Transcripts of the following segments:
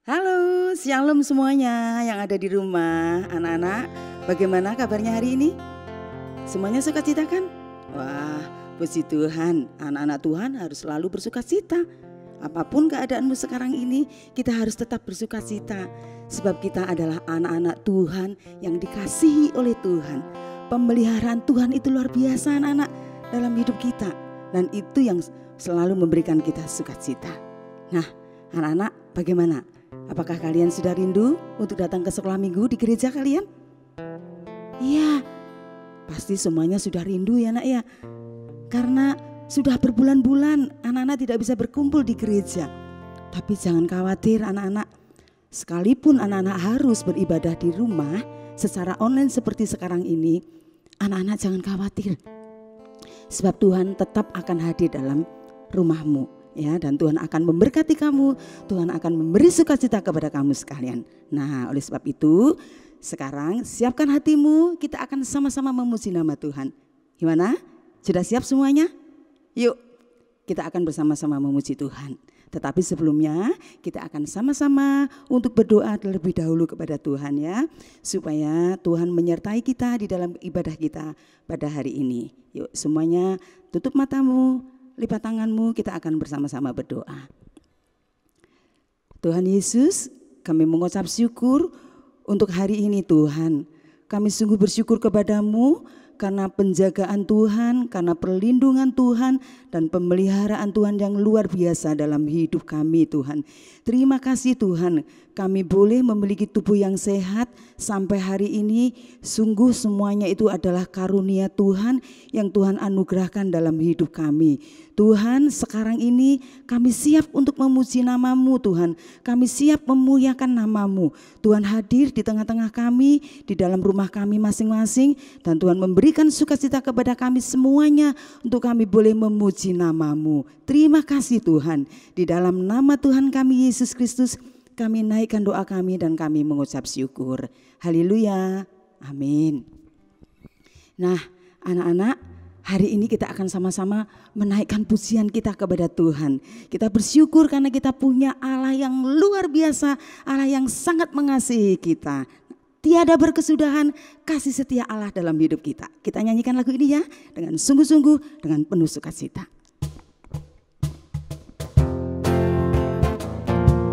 Halo, shalom semuanya yang ada di rumah. Anak-anak, bagaimana kabarnya hari ini? Semuanya sukacita kan? Wah, puji Tuhan, anak-anak Tuhan harus selalu bersukacita. Apapun keadaanmu sekarang ini, kita harus tetap bersukacita. Sebab kita adalah anak-anak Tuhan yang dikasihi oleh Tuhan. Pemeliharaan Tuhan itu luar biasa anak-anak dalam hidup kita. Dan itu yang selalu memberikan kita sukacita. Nah, anak-anak bagaimana? Apakah kalian sudah rindu untuk datang ke sekolah minggu di gereja kalian? Iya, pasti semuanya sudah rindu ya nak ya. Karena sudah berbulan-bulan anak-anak tidak bisa berkumpul di gereja. Tapi jangan khawatir anak-anak. Sekalipun anak-anak harus beribadah di rumah secara online seperti sekarang ini, anak-anak jangan khawatir. Sebab Tuhan tetap akan hadir dalam rumahmu. Ya, dan Tuhan akan memberkati kamu, Tuhan akan memberi sukacita kepada kamu sekalian. Nah, oleh sebab itu, sekarang siapkan hatimu, kita akan sama-sama memuji nama Tuhan. Gimana? Sudah siap semuanya? Yuk, kita akan bersama-sama memuji Tuhan. Tetapi sebelumnya, kita akan sama-sama untuk berdoa terlebih dahulu kepada Tuhan ya, supaya Tuhan menyertai kita di dalam ibadah kita pada hari ini. Yuk, semuanya tutup matamu, lipat tanganmu, kita akan bersama-sama berdoa. Tuhan Yesus, kami mengucap syukur untuk hari ini Tuhan. Kami sungguh bersyukur kepadamu karena penjagaan Tuhan, karena perlindungan Tuhan dan pemeliharaan Tuhan yang luar biasa dalam hidup kami Tuhan. Terima kasih Tuhan, kami boleh memiliki tubuh yang sehat sampai hari ini. Sungguh semuanya itu adalah karunia Tuhan yang Tuhan anugerahkan dalam hidup kami. Tuhan, sekarang ini kami siap untuk memuji nama-Mu Tuhan. Kami siap memuliakan nama-Mu. Tuhan hadir di tengah-tengah kami, di dalam rumah kami masing-masing. Dan Tuhan memberikan sukacita kepada kami semuanya untuk kami boleh memuji nama-Mu. Terima kasih Tuhan. Di dalam nama Tuhan kami Yesus Kristus, kami naikkan doa kami dan kami mengucap syukur. Haleluya. Amin. Nah, anak-anak, hari ini kita akan sama-sama menaikkan pujian kita kepada Tuhan. Kita bersyukur karena kita punya Allah yang luar biasa, Allah yang sangat mengasihi kita. Tiada berkesudahan kasih setia Allah dalam hidup kita. Kita nyanyikan lagu ini ya, dengan sungguh-sungguh, dengan penuh sukacita.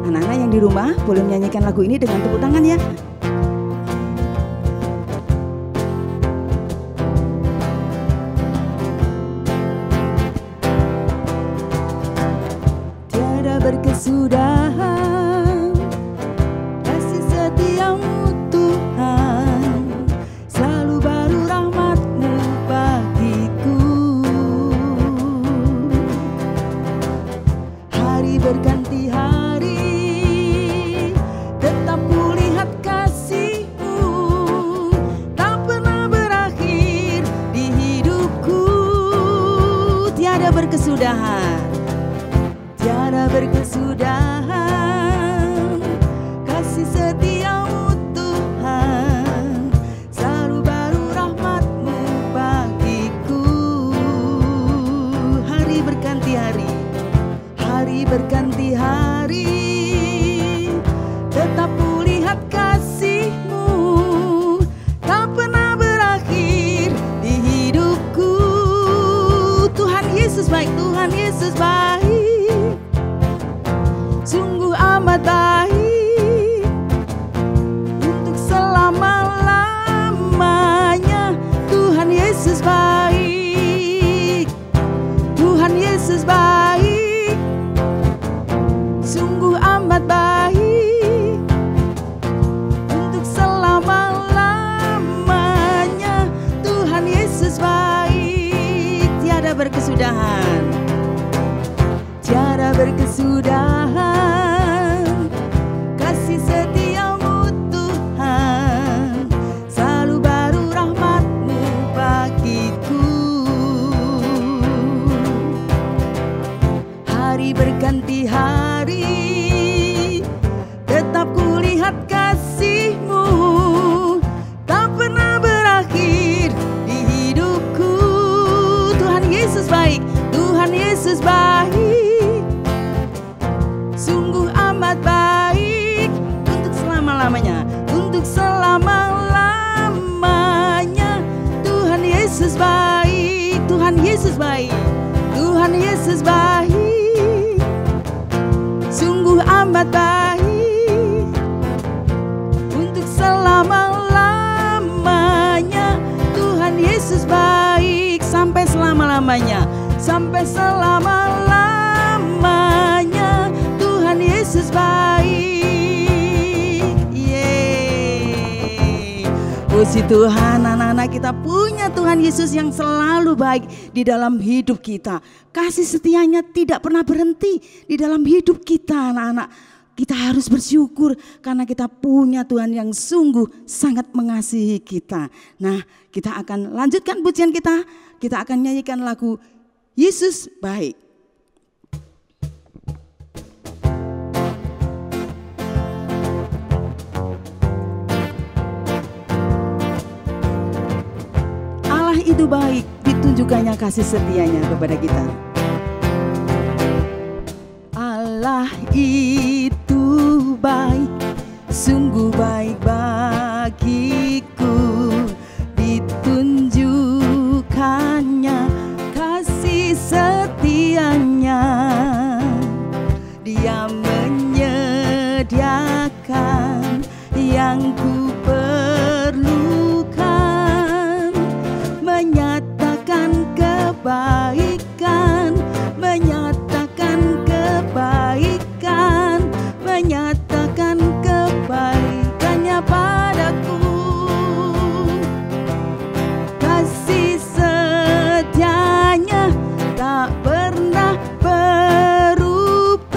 Anak-anak yang di rumah boleh menyanyikan lagu ini dengan tepuk tangan ya. Berkesudahan kasih setiamu Tuhan, selalu baru rahmat-Mu bagiku. Hari berganti hari, tetap kulihat kasih-Mu, tak pernah berakhir di hidupku. Tiada berkesudahan, tiada berkesudahan kasih setiamu Tuhan, selalu baru rahmat-Mu bagiku. Hari berganti hari, hari berganti hari, tetap kulihat kasih-Mu, tak pernah berakhir di hidupku. Tuhan Yesus baik, Tuhan Yesus baik, sungguh amat baik, untuk selama-lamanya. Tuhan Yesus baik, Tuhan Yesus baik, sungguh amat baik, untuk selama-lamanya. Tuhan Yesus baik, tiada berkesudahan, tiada berkesudahan kasih setiamu Tuhan, selalu baru rahmat-Mu bagiku. Hari berganti hari, tetap kulihat kasih-Mu, tak pernah berakhir di hidupku. Tuhan Yesus baik, Tuhan Yesus baik, Yesus baik, Tuhan Yesus baik, sungguh amat baik, untuk selama-lamanya. Tuhan Yesus baik sampai selama-lamanya, sampai selama-lamanya. Tuhan Yesus baik. Yeay. Puji Tuhan, anak-anak, kita punya Tuhan Yesus yang selalu baik di dalam hidup kita. Kasih setianya tidak pernah berhenti di dalam hidup kita, anak-anak. Kita harus bersyukur karena kita punya Tuhan yang sungguh sangat mengasihi kita. Nah, kita akan lanjutkan pujian kita. Kita akan nyanyikan lagu Yesus baik. Allah itu baik, ditunjukkannya kasih setianya kepada kita. Allah itu baik, sungguh baik bagiku, ditunjukkannya kasih setianya. Dia menyediakan yang ku perlukan, menyatakan kebaikan, menyatakan kebaikan, menyatakan kebaikannya padaku. Kasih setianya tak pernah berubah,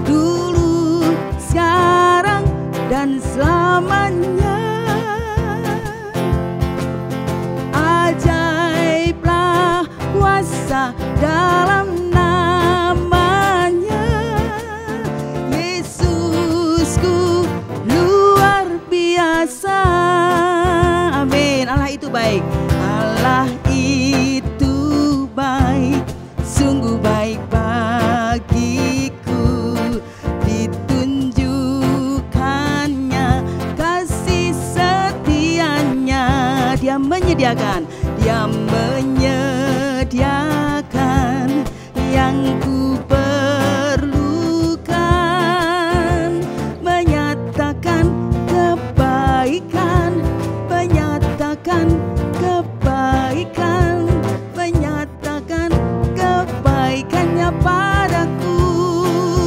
dulu, sekarang, dan selamanya. Ajaiblah kuasa dalam namanya, Yesusku luar biasa. Amin. Allah itu baik, Allah itu baik, sungguh baik bagiku, ditunjukkannya kasih setianya. Dia menyediakan, dia menyediakan yang ku perlukan, menyatakan kebaikan, menyatakan kebaikan, menyatakan kebaikannya padaku.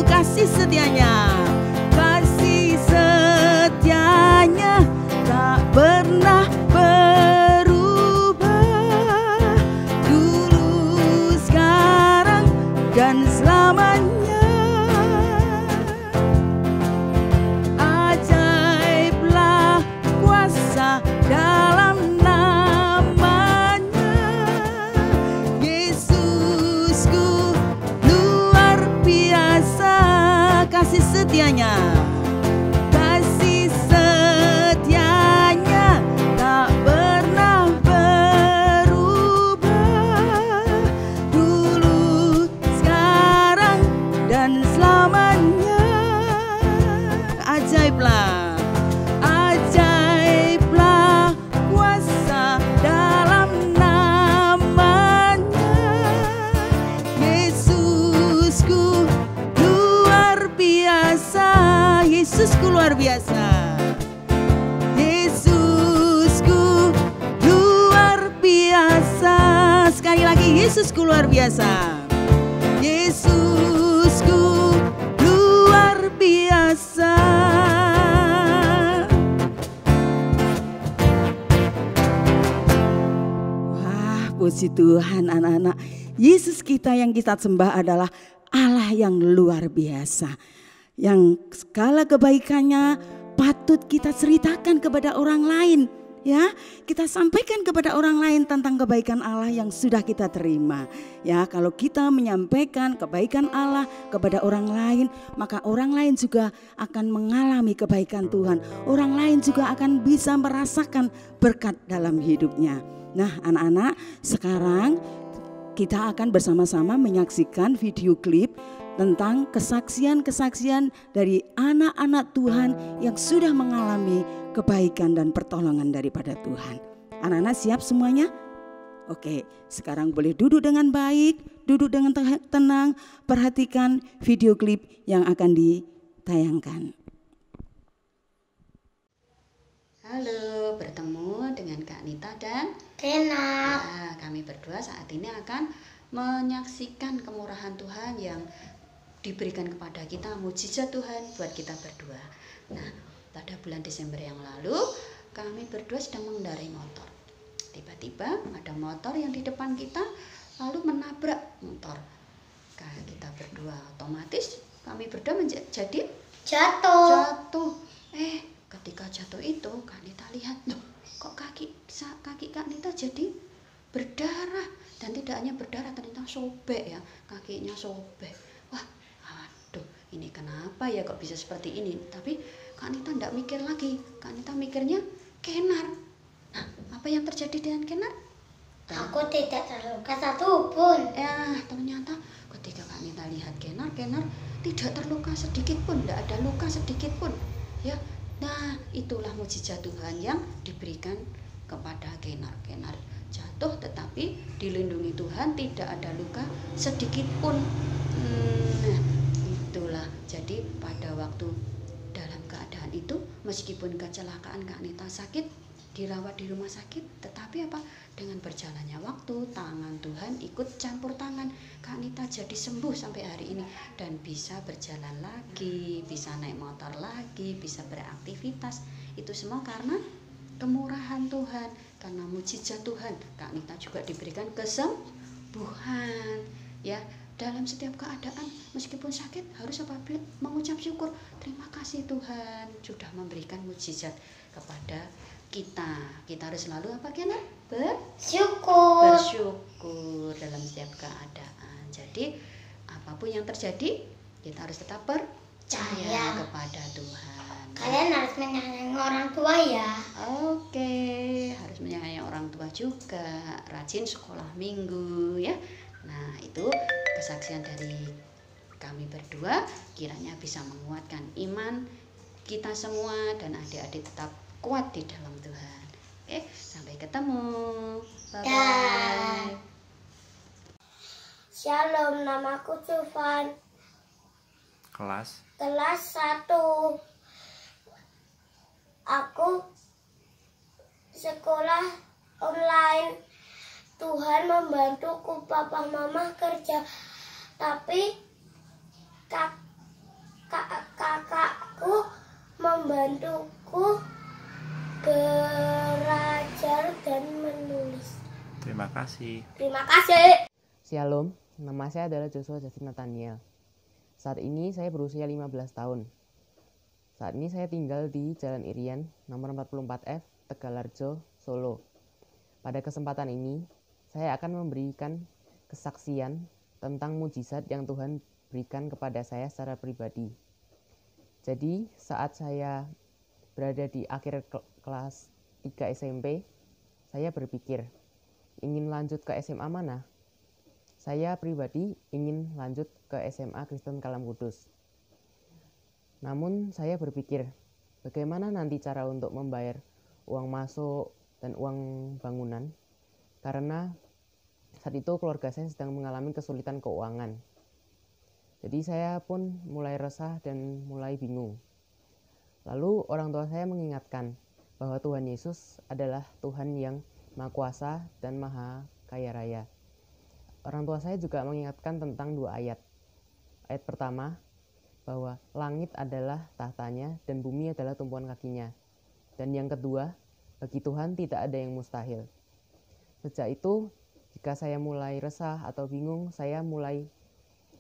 Kasih setianya, kasih setianya tak pernah berubah, dulu, sekarang, dan selamanya. Ajaiblah kuasa dalam namanya, Yesusku luar biasa. Kasih setianya, kasih setianya tak pernah berubah, dulu, sekarang, dan selamanya. Ajaiblah, ajaiblah kuasa dalam namanya, Yesusku luar biasa. Yesusku luar biasa, Yesusku luar biasa. Sekali lagi, Yesusku luar biasa, Yesusku luar biasa. Wah, puji Tuhan, anak-anak. Yesus kita yang kita sembah adalah Allah yang luar biasa, yang segala kebaikannya patut kita ceritakan kepada orang lain. Ya, kita sampaikan kepada orang lain tentang kebaikan Allah yang sudah kita terima. Ya, kalau kita menyampaikan kebaikan Allah kepada orang lain, maka orang lain juga akan mengalami kebaikan Tuhan. Orang lain juga akan bisa merasakan berkat dalam hidupnya. Nah, anak-anak, sekarang kita akan bersama-sama menyaksikan video klip tentang kesaksian-kesaksian dari anak-anak Tuhan yang sudah mengalami kebaikan dan pertolongan daripada Tuhan. Anak-anak siap semuanya? Oke, sekarang boleh duduk dengan baik, duduk dengan tenang, perhatikan video klip yang akan ditayangkan. Halo, bertemu dengan Kak Nita dan Kena. ya, kami berdua saat ini akan menyaksikan kemurahan Tuhan yang diberikan kepada kita, mujizat Tuhan buat kita berdua. Nah, pada bulan Desember yang lalu, kami berdua sedang mengendarai motor. Tiba-tiba ada motor yang di depan kita lalu menabrak motor. Kayak kita berdua otomatis kami berdua menjadi jatuh. Ketika jatuh itu Kak Nita lihat, loh kok kaki Kak Nita jadi berdarah, dan tidak hanya berdarah, ternyata sobek ya, kakinya sobek. Wah, aduh, ini kenapa ya kok bisa seperti ini? Tapi Kak Nita tidak mikir lagi, Kak Nita mikirnya Kenar. Nah, apa yang terjadi dengan Kenar? Aku tidak terluka satupun. Ya, ternyata ketika Kak Nita lihat Kenar tidak terluka sedikit pun, tidak ada luka sedikit pun. Ya, nah itulah mujizat Tuhan yang diberikan kepada Kenar. Kenar jatuh tetapi dilindungi Tuhan, tidak ada luka sedikit pun. Nah, itulah. Jadi pada waktu dalam keadaan itu, meskipun kecelakaan Kak Nita sakit, dirawat di rumah sakit, tetapi apa? Dengan berjalannya waktu, tangan Tuhan ikut campur tangan. Kak Nita jadi sembuh sampai hari ini dan bisa berjalan lagi, bisa naik motor lagi, bisa beraktivitas. Itu semua karena kemurahan Tuhan, karena mujizat Tuhan. Kak Nita juga diberikan kesembuhan. Ya, dalam setiap keadaan, meskipun sakit, harus apa? Mengucap syukur. Terima kasih Tuhan sudah memberikan mujizat kepada kita. Kita harus selalu apa, Kena? Bersyukur dalam setiap keadaan. Jadi apapun yang terjadi, kita harus tetap percaya kepada Tuhan. Kalian harus menyayangi orang tua ya. Oke, harus menyayangi orang tua juga, rajin sekolah minggu ya. Nah, itu kesaksian dari kami berdua, kiranya bisa menguatkan iman kita semua dan adik-adik tetap kuat di dalam Tuhan. Oke, sampai ketemu. Bye-bye. Shalom, namaku Cufan. Kelas 1. Aku sekolah online. Tuhan membantuku, papa mama kerja. Tapi kakakku membantuku belajar dan menulis. Terima kasih. Terima kasih. Shalom, nama saya adalah Joshua Justin Nathaniel. Saat ini saya berusia 15 tahun. Saat ini saya tinggal di Jalan Irian, nomor 44F, Tegalarjo, Solo. Pada kesempatan ini, saya akan memberikan kesaksian tentang mujizat yang Tuhan berikan kepada saya secara pribadi. Jadi, saat saya berada di akhir kelas 3 SMP, saya berpikir, ingin lanjut ke SMA mana? Saya pribadi ingin lanjut ke SMA Kristen Kalam Kudus. Namun saya berpikir, bagaimana nanti cara untuk membayar uang masuk dan uang bangunan? Karena saat itu keluarga saya sedang mengalami kesulitan keuangan. Jadi saya pun mulai resah dan mulai bingung. Lalu orang tua saya mengingatkan bahwa Tuhan Yesus adalah Tuhan yang Maha Kuasa dan Maha Kaya Raya. Orang tua saya juga mengingatkan tentang 2 ayat. Ayat pertama, bahwa langit adalah tahtanya dan bumi adalah tumpuan kakinya. Dan yang kedua, bagi Tuhan tidak ada yang mustahil. Sejak itu, jika saya mulai resah atau bingung, saya mulai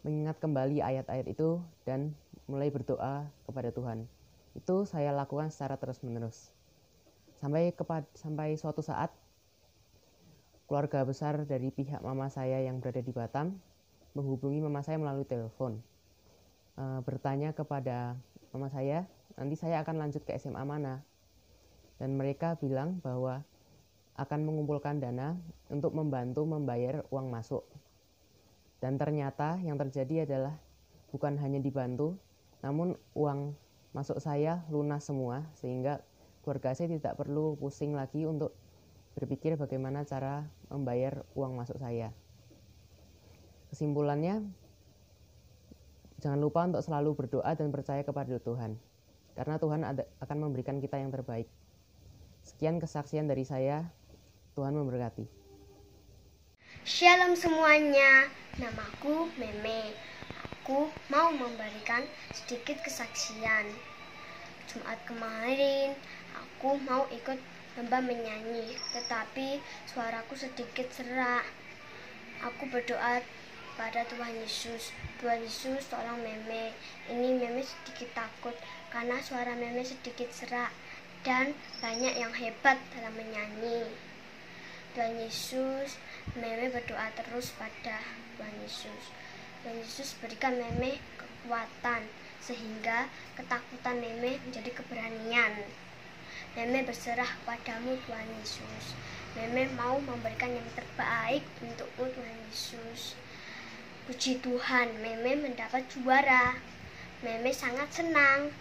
mengingat kembali ayat-ayat itu dan mulai berdoa kepada Tuhan. Itu saya lakukan secara terus-menerus. Sampai suatu saat, keluarga besar dari pihak mama saya yang berada di Batam menghubungi mama saya melalui telepon. Bertanya kepada mama saya, nanti saya akan lanjut ke SMA mana. Dan mereka bilang bahwa akan mengumpulkan dana untuk membantu membayar uang masuk. Dan ternyata yang terjadi adalah bukan hanya dibantu, namun uang masuk saya lunas semua, sehingga keluarga saya tidak perlu pusing lagi untuk berpikir bagaimana cara membayar uang masuk saya. Kesimpulannya, jangan lupa untuk selalu berdoa dan percaya kepada Tuhan, karena Tuhan akan memberikan kita yang terbaik. Sekian kesaksian dari saya, Tuhan memberkati. Shalom semuanya, namaku Meme. Aku mau memberikan sedikit kesaksian. Jumat kemarin, aku mau ikut lomba menyanyi, tetapi suaraku sedikit serak. Aku berdoa pada Tuhan Yesus. Tuhan Yesus, tolong Meme. Ini Meme sedikit takut karena suara Meme sedikit serak dan banyak yang hebat dalam menyanyi. Tuhan Yesus, Meme berdoa terus pada Tuhan Yesus. Tuhan Yesus berikan Meme kekuatan sehingga ketakutan Meme menjadi keberanian. Meme berserah padamu Tuhan Yesus. Meme mau memberikan yang terbaik untukmu Tuhan Yesus. Puji Tuhan, Meme mendapat juara. Meme sangat senang.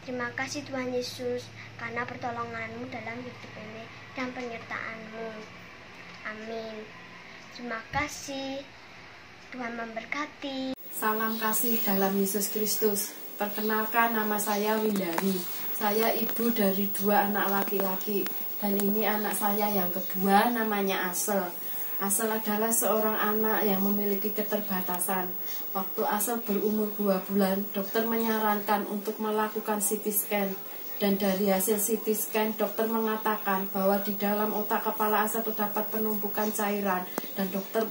Terima kasih Tuhan Yesus karena pertolonganmu dalam hidup Meme dan penyertaanmu. Amin. Terima kasih. Tuhan memberkati. Salam kasih dalam Yesus Kristus. Perkenalkan, nama saya Windari. Saya ibu dari 2 anak laki-laki. Dan ini anak saya yang kedua, namanya Asel. Asel adalah seorang anak yang memiliki keterbatasan. Waktu Asel berumur 2 bulan, dokter menyarankan untuk melakukan CT scan. Dan dari hasil CT scan, dokter mengatakan bahwa di dalam otak kepala Asel terdapat penumpukan cairan. Dan dokter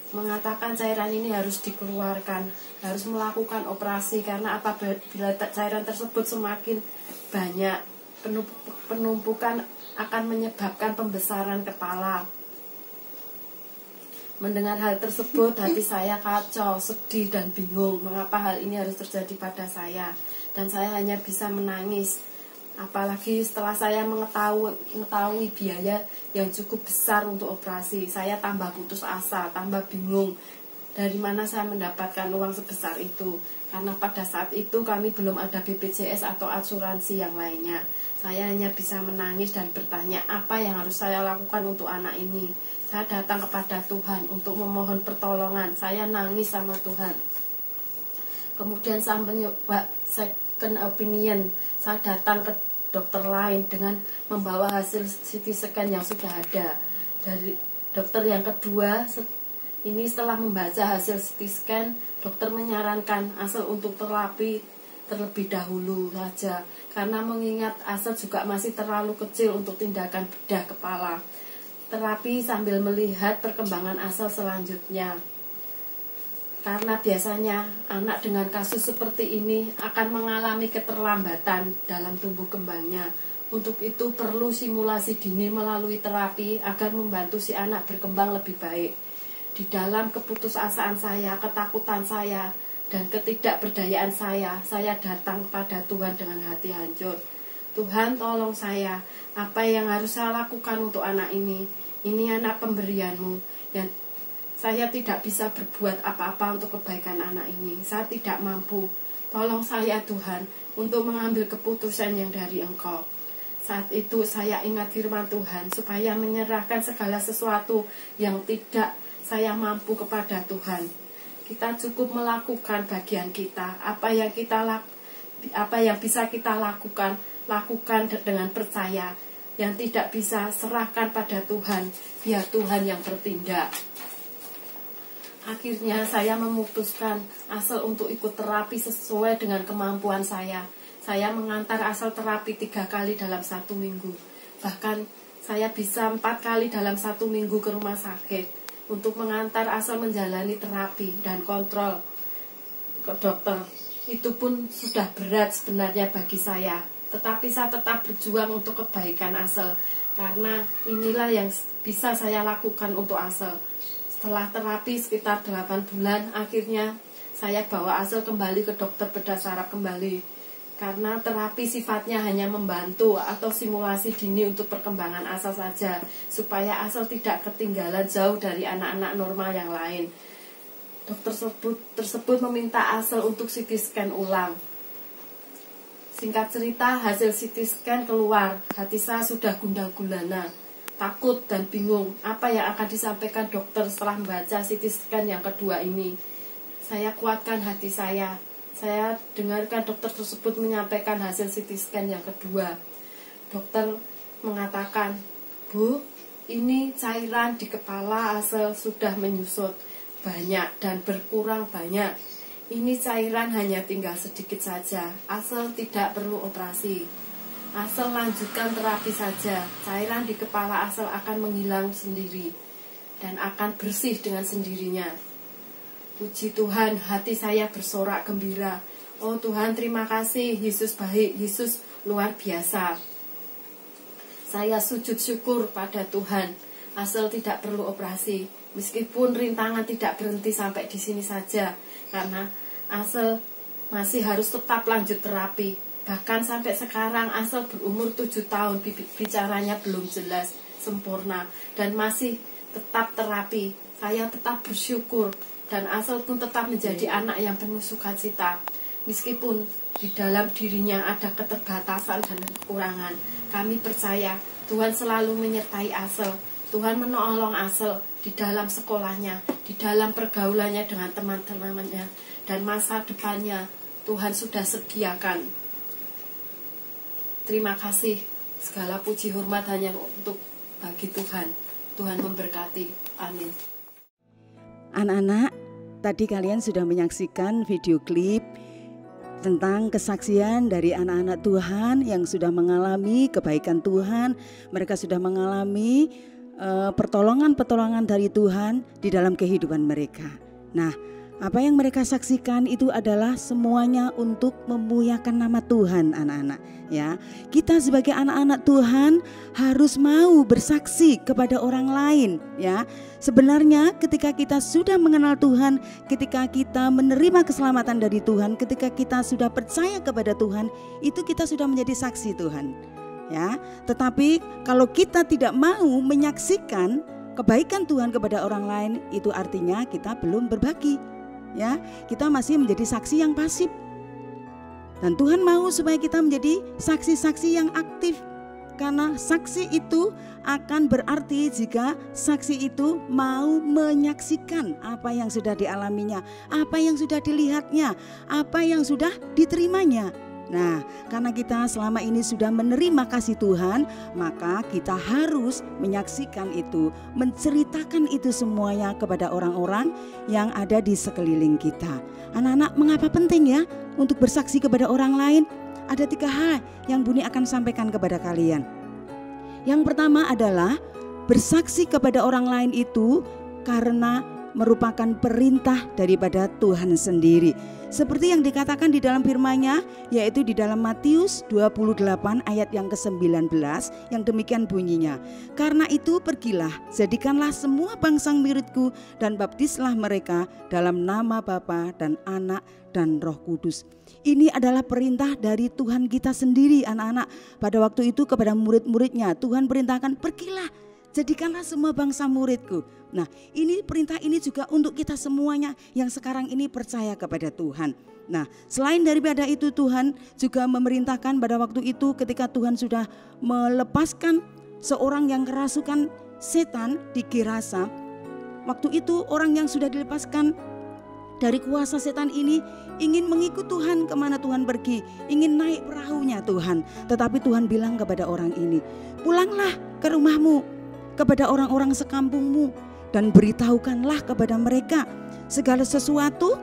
mengatakan cairan ini harus dikeluarkan, harus melakukan operasi karena apabila cairan tersebut semakin banyak, penumpukan akan menyebabkan pembesaran kepala. Mendengar hal tersebut, hati saya kacau, sedih dan bingung mengapa hal ini harus terjadi pada saya, dan saya hanya bisa menangis. Apalagi setelah saya mengetahui biaya yang cukup besar untuk operasi, saya tambah putus asa, tambah bingung dari mana saya mendapatkan uang sebesar itu. Karena pada saat itu kami belum ada BPJS atau asuransi yang lainnya. Saya hanya bisa menangis dan bertanya apa yang harus saya lakukan untuk anak ini. Saya datang kepada Tuhan untuk memohon pertolongan. Saya nangis sama Tuhan. Kemudian saya mencoba second opinion. Saya datang ke dokter lain dengan membawa hasil CT scan yang sudah ada. Dari dokter yang kedua, ini setelah membaca hasil CT scan, dokter menyarankan Asel untuk terapi terlebih dahulu saja. Karena mengingat Asel juga masih terlalu kecil untuk tindakan bedah kepala. Terapi sambil melihat perkembangan Asel selanjutnya. Karena biasanya anak dengan kasus seperti ini akan mengalami keterlambatan dalam tumbuh kembangnya. Untuk itu perlu simulasi dini melalui terapi agar membantu si anak berkembang lebih baik. Di dalam keputusasaan saya, ketakutan saya, dan ketidakberdayaan saya datang kepada Tuhan dengan hati hancur. Tuhan, tolong saya, apa yang harus saya lakukan untuk anak ini? Ini anak pemberianmu yang saya tidak bisa berbuat apa-apa untuk kebaikan anak ini. Saya tidak mampu. Tolong saya Tuhan untuk mengambil keputusan yang dari Engkau. Saat itu saya ingat firman Tuhan supaya menyerahkan segala sesuatu yang tidak saya mampu kepada Tuhan. Kita cukup melakukan bagian kita. Apa yang bisa kita lakukan dengan percaya. Yang tidak bisa, serahkan pada Tuhan. Biar Tuhan yang bertindak. Akhirnya saya memutuskan Asel untuk ikut terapi sesuai dengan kemampuan saya. Saya mengantar Asel terapi 3 kali dalam 1 minggu. Bahkan saya bisa 4 kali dalam 1 minggu ke rumah sakit untuk mengantar Asel menjalani terapi dan kontrol ke dokter. Itu pun sudah berat sebenarnya bagi saya. Tetapi saya tetap berjuang untuk kebaikan Asel. Karena inilah yang bisa saya lakukan untuk Asel. Setelah terapi sekitar 8 bulan, akhirnya saya bawa Asel kembali ke dokter bedah saraf kembali. Karena terapi sifatnya hanya membantu atau simulasi dini untuk perkembangan Asel saja, supaya Asel tidak ketinggalan jauh dari anak-anak normal yang lain. Dokter tersebut meminta Asel untuk CT scan ulang. Singkat cerita, hasil CT scan keluar. Hati saya sudah gundah gulana. takut dan bingung apa yang akan disampaikan dokter setelah membaca CT scan yang kedua ini. Saya kuatkan hati saya. Saya dengarkan dokter tersebut menyampaikan hasil CT scan yang kedua. Dokter mengatakan, "Bu, ini cairan di kepala Asel sudah menyusut banyak dan berkurang banyak. Ini cairan hanya tinggal sedikit saja. Asel tidak perlu operasi. Asel lanjutkan terapi saja. Cairan di kepala Asel akan menghilang sendiri dan akan bersih dengan sendirinya." Puji Tuhan, hati saya bersorak gembira. Oh Tuhan, terima kasih, Yesus baik, Yesus luar biasa. Saya sujud syukur pada Tuhan. Asel tidak perlu operasi. Meskipun rintangan tidak berhenti sampai di sini saja, karena Asel masih harus tetap lanjut terapi. Bahkan sampai sekarang Asel berumur 7 tahun, bicaranya belum jelas, sempurna, dan masih tetap terapi. Saya tetap bersyukur, dan Asel pun tetap menjadi anak yang penuh sukacita. Meskipun di dalam dirinya ada keterbatasan dan kekurangan, kami percaya Tuhan selalu menyertai Asel. Tuhan menolong Asel di dalam sekolahnya, di dalam pergaulannya dengan teman-temannya, dan masa depannya Tuhan sudah sediakan. Terima kasih, segala puji hormat hanya untuk bagi Tuhan. Tuhan memberkati. Amin. Anak-anak, tadi kalian sudah menyaksikan video klip tentang kesaksian dari anak-anak Tuhan yang sudah mengalami kebaikan Tuhan. Mereka sudah mengalami pertolongan-pertolongan dari Tuhan di dalam kehidupan mereka. Nah, apa yang mereka saksikan itu adalah semuanya untuk memuliakan nama Tuhan, anak-anak. Ya, kita sebagai anak-anak Tuhan harus mau bersaksi kepada orang lain. Ya, sebenarnya ketika kita sudah mengenal Tuhan, ketika kita menerima keselamatan dari Tuhan, ketika kita sudah percaya kepada Tuhan, itu kita sudah menjadi saksi Tuhan. Ya, tetapi kalau kita tidak mau menyaksikan kebaikan Tuhan kepada orang lain, itu artinya kita belum berbagi. Ya, kita masih menjadi saksi yang pasif. Dan Tuhan mau supaya kita menjadi saksi-saksi yang aktif. Karena saksi itu akan berarti jika saksi itu mau menyaksikan apa yang sudah dialaminya, apa yang sudah dilihatnya, apa yang sudah diterimanya. Nah, karena kita selama ini sudah menerima kasih Tuhan, maka kita harus menyaksikan itu, menceritakan itu semuanya kepada orang-orang yang ada di sekeliling kita. Anak-anak, mengapa penting ya untuk bersaksi kepada orang lain? Ada 3 hal yang Buni akan sampaikan kepada kalian. Yang pertama adalah bersaksi kepada orang lain itu karena merupakan perintah daripada Tuhan sendiri. Seperti yang dikatakan di dalam firman-Nya, yaitu di dalam Matius 28 ayat yang ke-19, yang demikian bunyinya. Karena itu pergilah, jadikanlah semua bangsa muridku dan baptislah mereka dalam nama Bapa dan Anak dan Roh Kudus. Ini adalah perintah dari Tuhan kita sendiri, anak-anak. Pada waktu itu kepada murid-muridnya, Tuhan perintahkan, pergilah, jadikanlah semua bangsa muridku. Nah, ini perintah ini juga untuk kita semuanya yang sekarang ini percaya kepada Tuhan. Nah, selain daripada itu, Tuhan juga memerintahkan pada waktu itu ketika Tuhan sudah melepaskan seorang yang kerasukan setan di Gerasa. Waktu itu orang yang sudah dilepaskan dari kuasa setan ini ingin mengikut Tuhan kemana Tuhan pergi, ingin naik perahunya Tuhan. Tetapi Tuhan bilang kepada orang ini, pulanglah ke rumahmu, kepada orang-orang sekampungmu, dan beritahukanlah kepada mereka segala sesuatu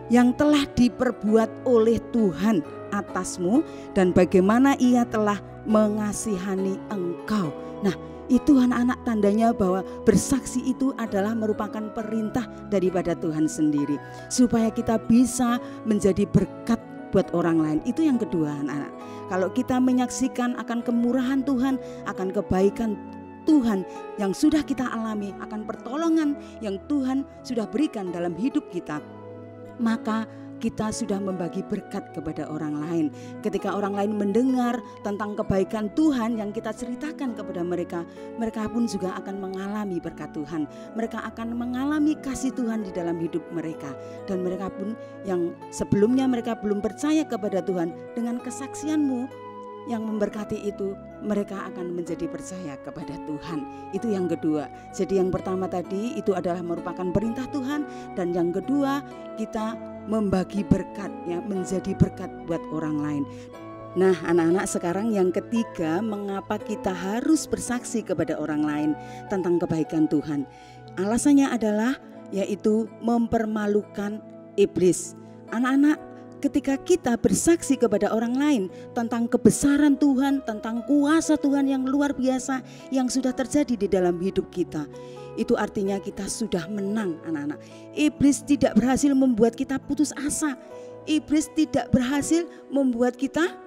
yang telah diperbuat oleh Tuhan atasmu dan bagaimana Ia telah mengasihani engkau. Nah, itu anak-anak tandanya bahwa bersaksi itu adalah merupakan perintah daripada Tuhan sendiri, supaya kita bisa menjadi berkat buat orang lain. Itu yang kedua, anak-anak. Kalau kita menyaksikan akan kemurahan Tuhan, akan kebaikan Tuhan yang sudah kita alami, akan pertolongan yang Tuhan sudah berikan dalam hidup kita, maka kita sudah membagi berkat kepada orang lain. Ketika orang lain mendengar tentang kebaikan Tuhan yang kita ceritakan kepada mereka, mereka pun juga akan mengalami berkat Tuhan. Mereka akan mengalami kasih Tuhan di dalam hidup mereka. Dan mereka pun yang sebelumnya mereka belum percaya kepada Tuhan, dengan kesaksianmu yang memberkati itu, mereka akan menjadi percaya kepada Tuhan. Itu yang kedua. Jadi yang pertama tadi itu adalah merupakan perintah Tuhan, dan yang kedua kita membagi berkat, ya, menjadi berkat buat orang lain. Nah, anak-anak, sekarang yang ketiga, mengapa kita harus bersaksi kepada orang lain tentang kebaikan Tuhan? Alasannya adalah yaitu mempermalukan iblis. Anak-anak, ketika kita bersaksi kepada orang lain tentang kebesaran Tuhan, tentang kuasa Tuhan yang luar biasa yang sudah terjadi di dalam hidup kita, itu artinya kita sudah menang, anak-anak. Iblis tidak berhasil membuat kita putus asa. Iblis tidak berhasil membuat kita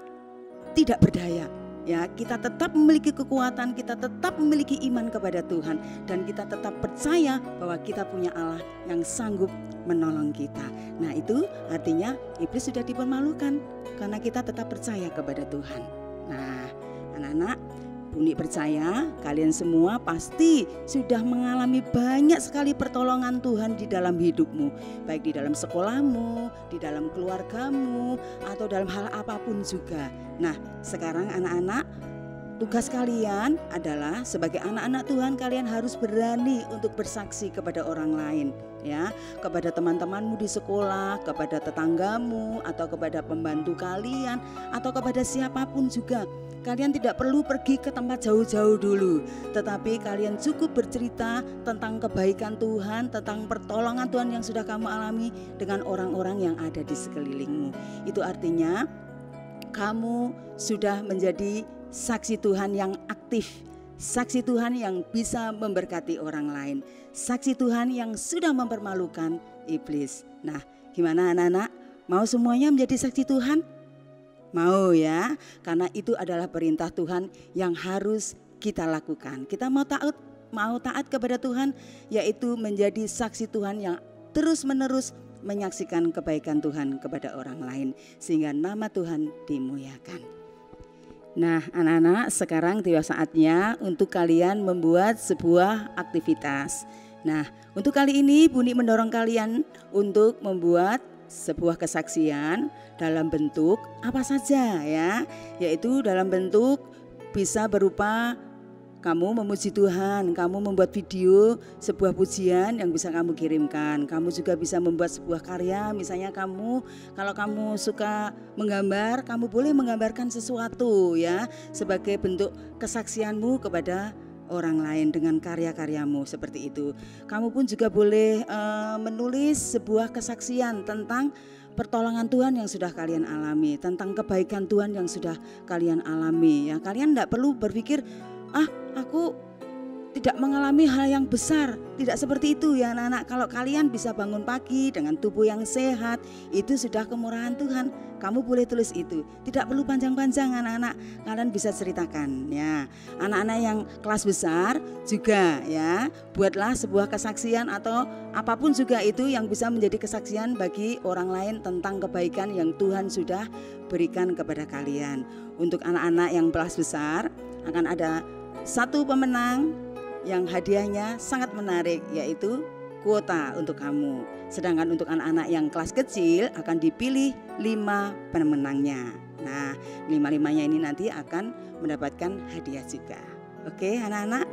tidak berdaya. Ya, kita tetap memiliki kekuatan, kita tetap memiliki iman kepada Tuhan, dan kita tetap percaya bahwa kita punya Allah yang sanggup menolong kita. Nah, itu artinya iblis sudah dipermalukan karena kita tetap percaya kepada Tuhan. Nah, anak-anak, Buni percaya kalian semua pasti sudah mengalami banyak sekali pertolongan Tuhan di dalam hidupmu, baik di dalam sekolahmu, di dalam keluargamu, atau dalam hal apapun juga. Nah, sekarang anak-anak, tugas kalian adalah sebagai anak-anak Tuhan, kalian harus berani untuk bersaksi kepada orang lain, ya, kepada teman-temanmu di sekolah, kepada tetanggamu, atau kepada pembantu kalian, atau kepada siapapun juga. Kalian tidak perlu pergi ke tempat jauh-jauh dulu, tetapi kalian cukup bercerita tentang kebaikan Tuhan, tentang pertolongan Tuhan yang sudah kamu alami dengan orang-orang yang ada di sekelilingmu. Itu artinya kamu sudah menjadi saksi Tuhan yang aktif, saksi Tuhan yang bisa memberkati orang lain, saksi Tuhan yang sudah mempermalukan iblis. Nah, gimana anak-anak? Mau semuanya menjadi saksi Tuhan? Mau ya, karena itu adalah perintah Tuhan yang harus kita lakukan. Kita mau taat kepada Tuhan, yaitu menjadi saksi Tuhan yang terus-menerus menyaksikan kebaikan Tuhan kepada orang lain, sehingga nama Tuhan dimuliakan. Nah, anak-anak, sekarang tiba saatnya untuk kalian membuat sebuah aktivitas. Nah, untuk kali ini Buni mendorong kalian untuk membuat sebuah kesaksian dalam bentuk apa saja, ya, yaitu dalam bentuk bisa berupa kamu memuji Tuhan, kamu membuat video sebuah pujian yang bisa kamu kirimkan. Kamu juga bisa membuat sebuah karya, misalnya kalau kamu suka menggambar, kamu boleh menggambarkan sesuatu, ya, sebagai bentuk kesaksianmu kepada orang lain dengan karya-karyamu seperti itu. Kamu pun juga boleh menulis sebuah kesaksian tentang pertolongan Tuhan yang sudah kalian alami, tentang kebaikan Tuhan yang sudah kalian alami. Ya, kalian tidak perlu berpikir, aku tidak mengalami hal yang besar. Tidak seperti itu ya anak-anak. Kalau kalian bisa bangun pagi dengan tubuh yang sehat, itu sudah kemurahan Tuhan. Kamu boleh tulis itu. Tidak perlu panjang-panjang anak-anak. Kalian bisa ceritakan ya. Anak-anak yang kelas besar juga ya, buatlah sebuah kesaksian atau apapun juga itu yang bisa menjadi kesaksian bagi orang lain tentang kebaikan yang Tuhan sudah berikan kepada kalian. Untuk anak-anak yang kelas besar akan ada satu pemenang yang hadiahnya sangat menarik, yaitu kuota untuk kamu. Sedangkan untuk anak-anak yang kelas kecil akan dipilih 5 pemenangnya. Nah, 5-5-nya ini nanti akan mendapatkan hadiah juga. Oke anak-anak,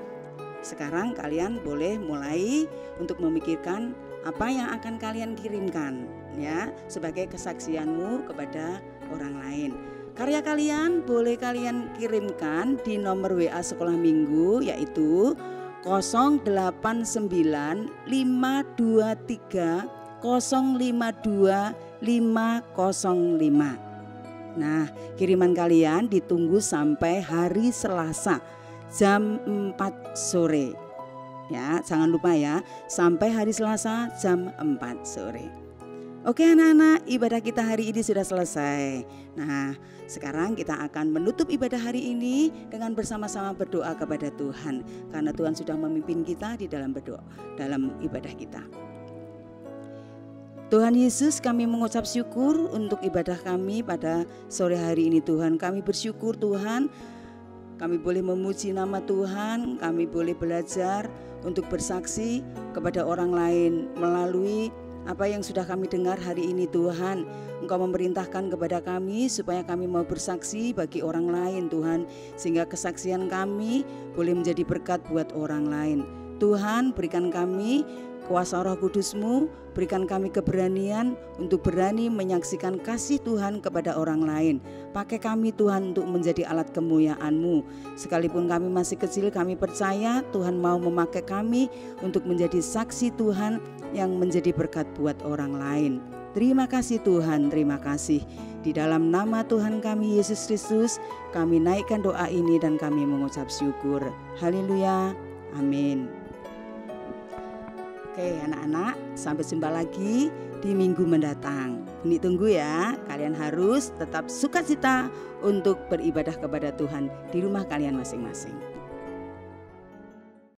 sekarang kalian boleh mulai untuk memikirkan apa yang akan kalian kirimkan ya sebagai kesaksianmu kepada orang lain. Karya kalian boleh kalian kirimkan di nomor WA Sekolah Minggu, yaitu 08953052505. Nah, kiriman kalian ditunggu sampai hari Selasa jam 4 sore. Ya, jangan lupa ya, sampai hari Selasa jam 4 sore. Oke anak-anak, ibadah kita hari ini sudah selesai. Nah, sekarang kita akan menutup ibadah hari ini dengan bersama-sama berdoa kepada Tuhan, karena Tuhan sudah memimpin kita di dalam berdoa, dalam ibadah kita. Tuhan Yesus, kami mengucap syukur untuk ibadah kami pada sore hari ini Tuhan. Kami bersyukur Tuhan, kami boleh memuji nama Tuhan, kami boleh belajar untuk bersaksi kepada orang lain melalui apa yang sudah kami dengar hari ini Tuhan. Engkau memerintahkan kepada kami supaya kami mau bersaksi bagi orang lain Tuhan, sehingga kesaksian kami boleh menjadi berkat buat orang lain. Tuhan, berikan kami kuasa Roh Kudus-Mu, berikan kami keberanian untuk berani menyaksikan kasih Tuhan kepada orang lain. Pakai kami Tuhan untuk menjadi alat kemuliaan-Mu. Sekalipun kami masih kecil, kami percaya Tuhan mau memakai kami untuk menjadi saksi Tuhan yang menjadi berkat buat orang lain. Terima kasih Tuhan, terima kasih. Di dalam nama Tuhan kami Yesus Kristus, kami naikkan doa ini dan kami mengucap syukur. Haleluya, amin. Oke anak-anak, sampai jumpa lagi di minggu mendatang. Buni tunggu ya, kalian harus tetap sukacita untuk beribadah kepada Tuhan di rumah kalian masing-masing.